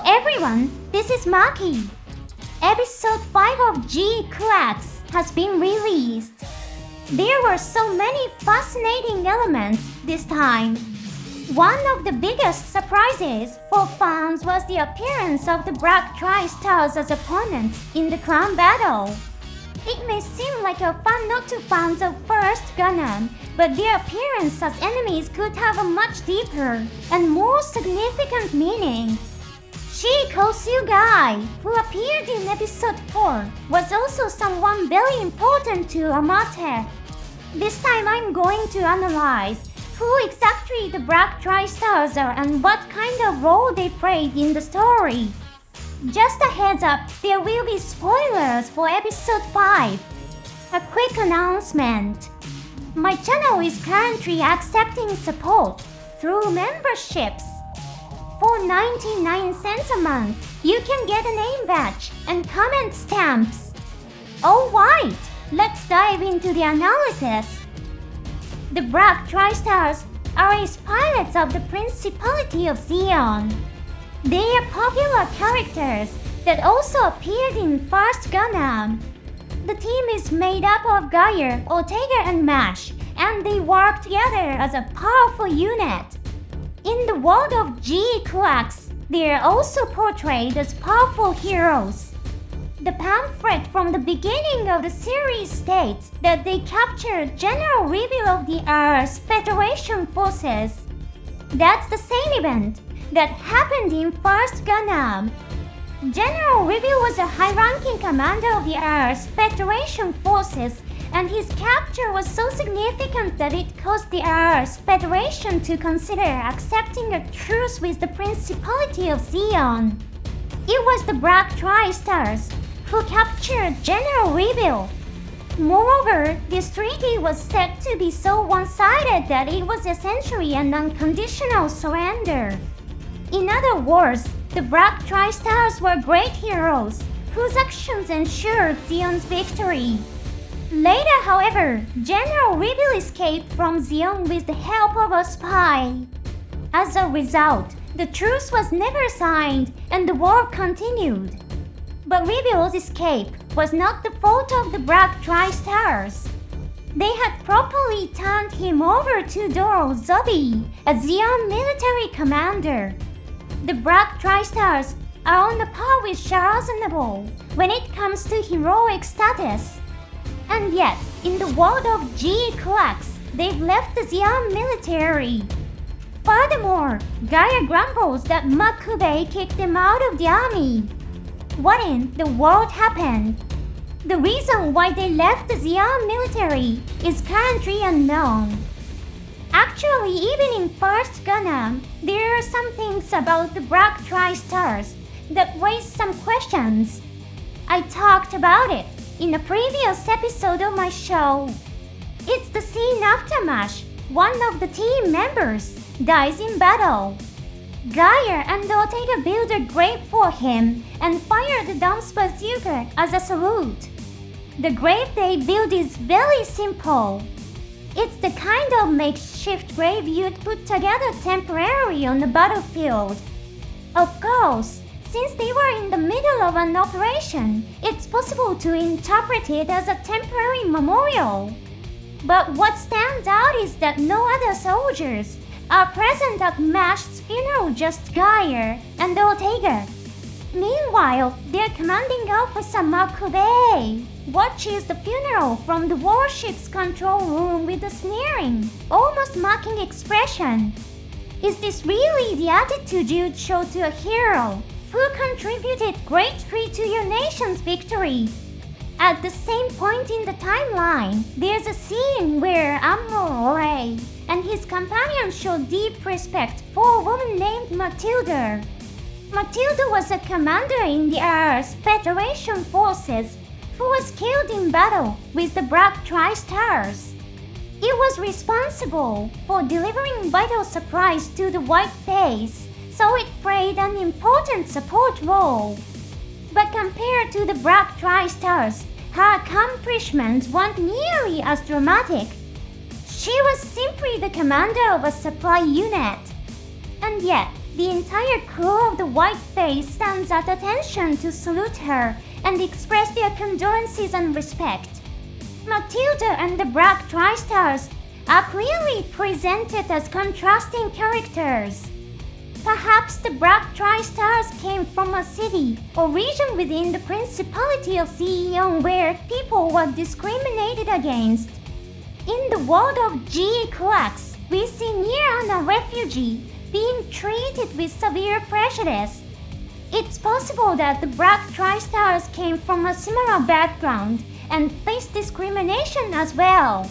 everyone, this is Maki. Episode 5 of GQuuuuuuX has been released. There were so many fascinating elements this time. One of the biggest surprises for fans was the appearance of the Black Tri-Stars as opponents in the crown battle. It may seem like a fan not to fans of First Gundam, but their appearance as enemies could have a much deeper and more significant meaning. Shikosu Guy, who appeared in episode 4, was also someone very important to Amate. This time I'm going to analyze who exactly the Black Tri-Stars are and what kind of role they played in the story. Just a heads up, there will be spoilers for episode 5. A quick announcement. My channel is currently accepting support through memberships. For 99 cents a month, you can get a name badge and comment stamps. Alright, let's dive into the analysis. The Black Tri-Stars are ace pilots of the Principality of Zeon. They are popular characters that also appeared in First Gundam. The team is made up of Gaia, Ortega, and Mash, and they work together as a powerful unit. In the world of GQuuuuuuX, they are also portrayed as powerful heroes. The pamphlet from the beginning of the series states that they captured General Reveal of the Earth's Federation forces. That's the same event that happened in First Gundam. General Reveal was a high-ranking commander of the Earth's Federation forces, and his capture was so significant that it caused the Earth's Federation to consider accepting a truce with the Principality of Zeon. It was the Black Tri-Stars who captured General Reveal. Moreover, this treaty was said to be so one-sided that it was essentially an unconditional surrender. In other words, the Black Tri-Stars were great heroes whose actions ensured Zeon's victory. Later, however, General Reveal escaped from Zeon with the help of a spy. As a result, the truce was never signed and the war continued. But Reveal's escape was not the fault of the Black Tri-Stars. They had properly turned him over to Doro Zobi, a Zeon military commander. The Black Tri-Stars are on the par with Sharazanable when it comes to heroic status. And yet, in the world of GQuuuuuuX, they've left the Zeon military. Furthermore, Gaia grumbles that Makube kicked them out of the army. What in the world happened? The reason why they left the Zeon military is currently unknown. Actually, even in First Gundam, there are some things about the Black Tri-Stars that raise some questions. I talked about it in a previous episode of my show. It's the scene after Mash, one of the team members, dies in battle. Gaia and Ortega build a grave for him and fire the Dump's bazooka as a salute. The grave they build is very simple. It's the kind of makeshift grave you'd put together temporarily on the battlefield. Of course, since they were in the middle of an operation, it's possible to interpret it as a temporary memorial. But what stands out is that no other soldiers are present at Mash's funeral, just Gaia and Ortega. Meanwhile, their commanding officer Makube watches the funeral from the warship's control room with a sneering, almost mocking expression. Is this really the attitude you'd show to a hero who contributed greatly to your nation's victory? At the same point in the timeline, there's a scene where Amore and his companion show deep respect for a woman named Matilda. Matilda was a commander in the Earth's Federation forces who was killed in battle with the Black Tri-Stars. It was responsible for delivering vital supplies to the White Base, so it played an important support role. But compared to the Black Tri-Stars, her accomplishments weren't nearly as dramatic. She was simply the commander of a supply unit. And yet, The entire crew of the White Face stands at attention to salute her and express their condolences and respect. Matilda and the Black Tri-Stars are clearly presented as contrasting characters. Perhaps the Black Tri-Stars came from a city or region within the Principality of Zeon where people were discriminated against. In the world of GQuuuuuuX, we see Nier, a refugee, being treated with severe prejudice. It's possible that the Black Tri-Stars came from a similar background and faced discrimination as well.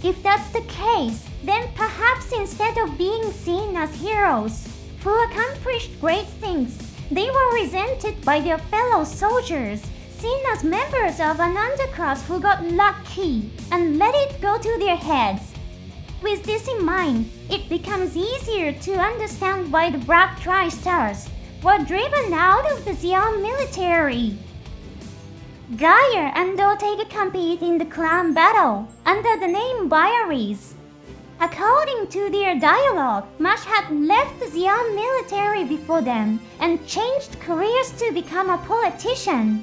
If that's the case, then perhaps instead of being seen as heroes who accomplished great things, they were resented by their fellow soldiers, seen as members of an underclass who got lucky and let it go to their heads. With this in mind, it becomes easier to understand why the Black Tri-Stars were driven out of the Zeon military. Gaia and Ortega compete in the clan battle under the name Biaries. According to their dialogue, Mash had left the Zeon military before them and changed careers to become a politician.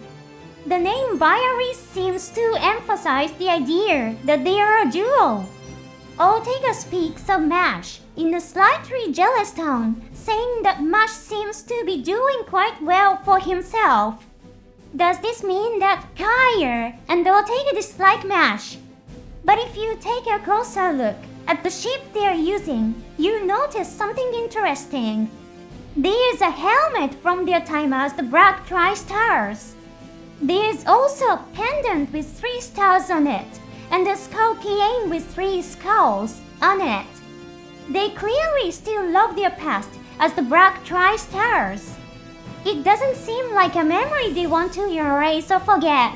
The name Biaries seems to emphasize the idea that they are a duo. Ortega speaks of Mash in a slightly jealous tone, saying that Mash seems to be doing quite well for himself. Does this mean that Gaia and Ortega dislike Mash? But if you take a closer look at the ship they are using, you notice something interesting. There is a helmet from their time as the Black Tri-Stars. There is also a pendant with 3 stars on it, and a skull keychain with 3 skulls on it. They clearly still love their past as the Black Tri-Stars. It doesn't seem like a memory they want to erase or forget.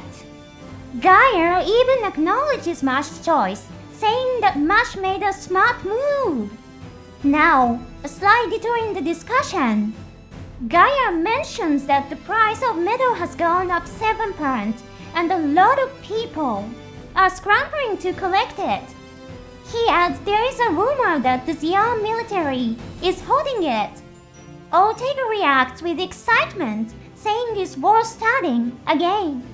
Gaia even acknowledges Mash's choice, saying that Mash made a smart move. Now, a slight detour in the discussion. Gaia mentions that the price of metal has gone up 7%, and a lot of people are scrambling to collect it. He adds there is a rumor that the Zeon military is holding it. Ortega reacts with excitement, saying it's worth starting again.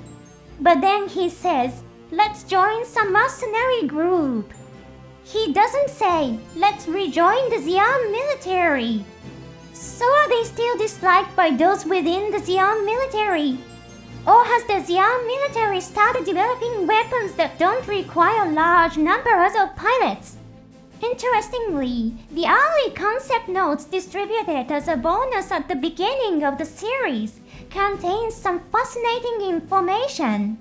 But then he says, let's join some mercenary group. He doesn't say, let's rejoin the Zeon military. So are they still disliked by those within the Zeon military? Or has the Zeon military started developing weapons that don't require large numbers of pilots? Interestingly, the early concept notes distributed as a bonus at the beginning of the series contains some fascinating information.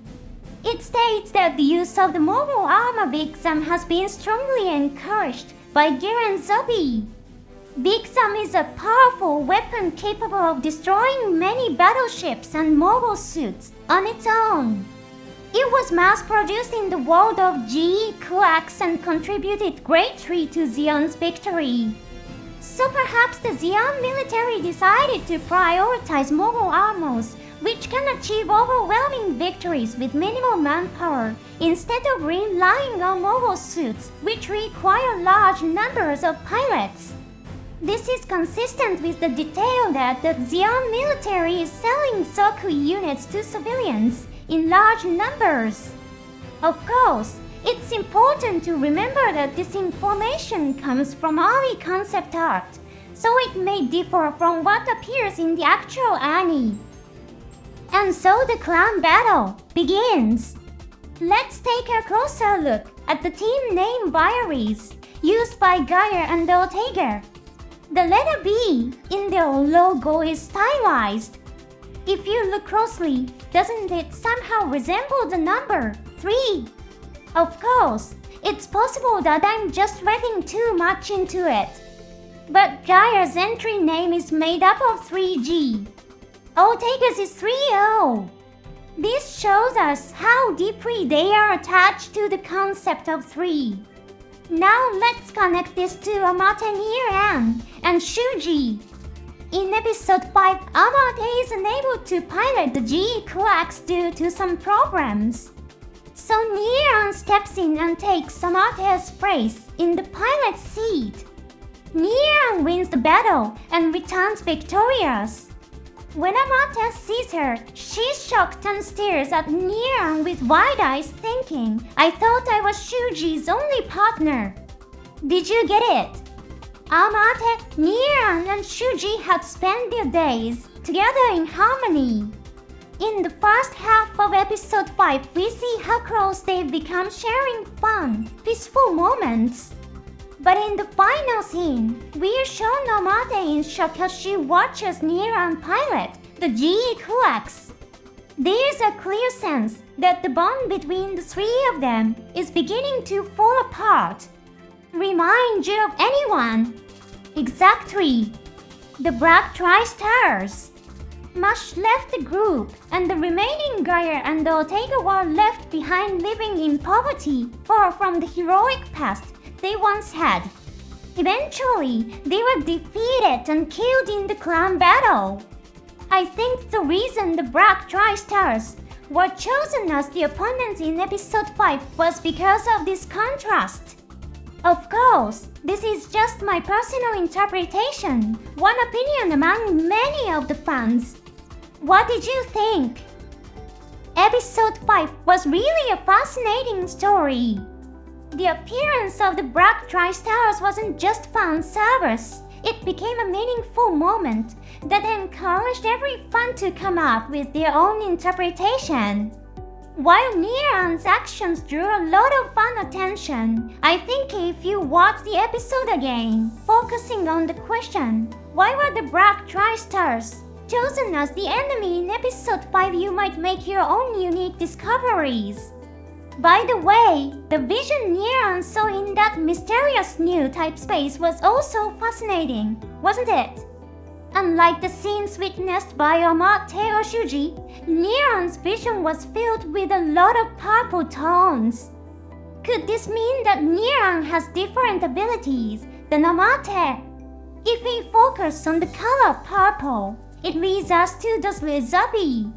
It states that the use of the mobile armor Big Sam has been strongly encouraged by Giran Zobi. Big Sam is a powerful weapon capable of destroying many battleships and mobile suits on its own. It was mass-produced in the world of GQuuuuuuX and contributed greatly to Zeon's victory. So perhaps the Zeon military decided to prioritize mobile armors, which can achieve overwhelming victories with minimal manpower, instead of relying on mobile suits, which require large numbers of pilots. This is consistent with the detail that the Zeon military is selling Soku units to civilians in large numbers. Of course, it's important to remember that this information comes from early concept art, so it may differ from what appears in the actual anime. And so the clan battle begins. Let's take a closer look at the team name Biaries, used by Gaia and Ortega. The letter B in their logo is stylized. If you look closely, doesn't it somehow resemble the number 3? Of course, it's possible that I'm just reading too much into it. But Gaia's entry name is made up of 3G. Ortega's is 3O. This shows us how deeply they are attached to the concept of 3. Now let's connect this to Amate Nier and Shuji. In episode 5, Amate is unable to pilot the GQuuuuuuX due to some problems. So Nier steps in and takes Amate's place in the pilot seat. Niran wins the battle and returns victorious. When Amate sees her, she's shocked and stares at Niran with wide eyes thinking, I thought I was Shuji's only partner. Did you get it? Amate, Niran and Shuji had spent their days together in harmony. In the first half of episode 5, we see how close they've become, sharing fun, peaceful moments. But in the final scene, we are shown Amate in shock as she watches Niran pilot the GQuuuuuX. There's a clear sense that the bond between the three of them is beginning to fall apart. Remind you of anyone? Exactly. The Black Tri-Stars. Mash left the group, and the remaining Gaia and Ortega were left behind living in poverty, far from the heroic past they once had. Eventually, they were defeated and killed in the clan battle. I think the reason the Black Tri-Stars were chosen as the opponents in episode 5 was because of this contrast. Of course, this is just my personal interpretation, one opinion among many of the fans. What did you think? Episode 5 was really a fascinating story. The appearance of the Black Tri-Stars wasn't just fan service. It became a meaningful moment that encouraged every fan to come up with their own interpretation. While Niran's actions drew a lot of fan attention, I think if you watch the episode again, focusing on the question, why were the Black Tri-Stars chosen as the enemy in episode 5, you might make your own unique discoveries. By the way, the vision Niran saw in that mysterious new type space was also fascinating, wasn't it? Unlike the scenes witnessed by Amate or Shuji, Niran's vision was filled with a lot of purple tones. Could this mean that Niran has different abilities than Amate? If we focus on the color purple, it leads us to Dazzler Zabi.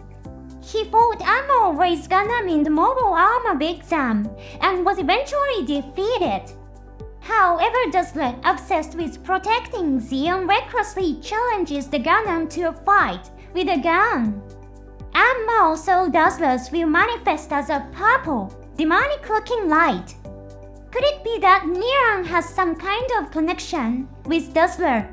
He fought Amate Race Gundam in the Mobile Armor exam and was eventually defeated. However, Dazzler, obsessed with protecting Zeon, recklessly challenges the Gundam to a fight with a gun. Amate saw Dazzler's will manifest as a purple, demonic-looking light. Could it be that Niran has some kind of connection with Dazzler?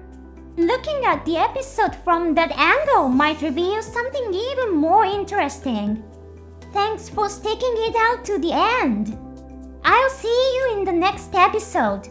Looking at the episode from that angle might reveal something even more interesting. Thanks for sticking it out to the end. I'll see you in the next episode.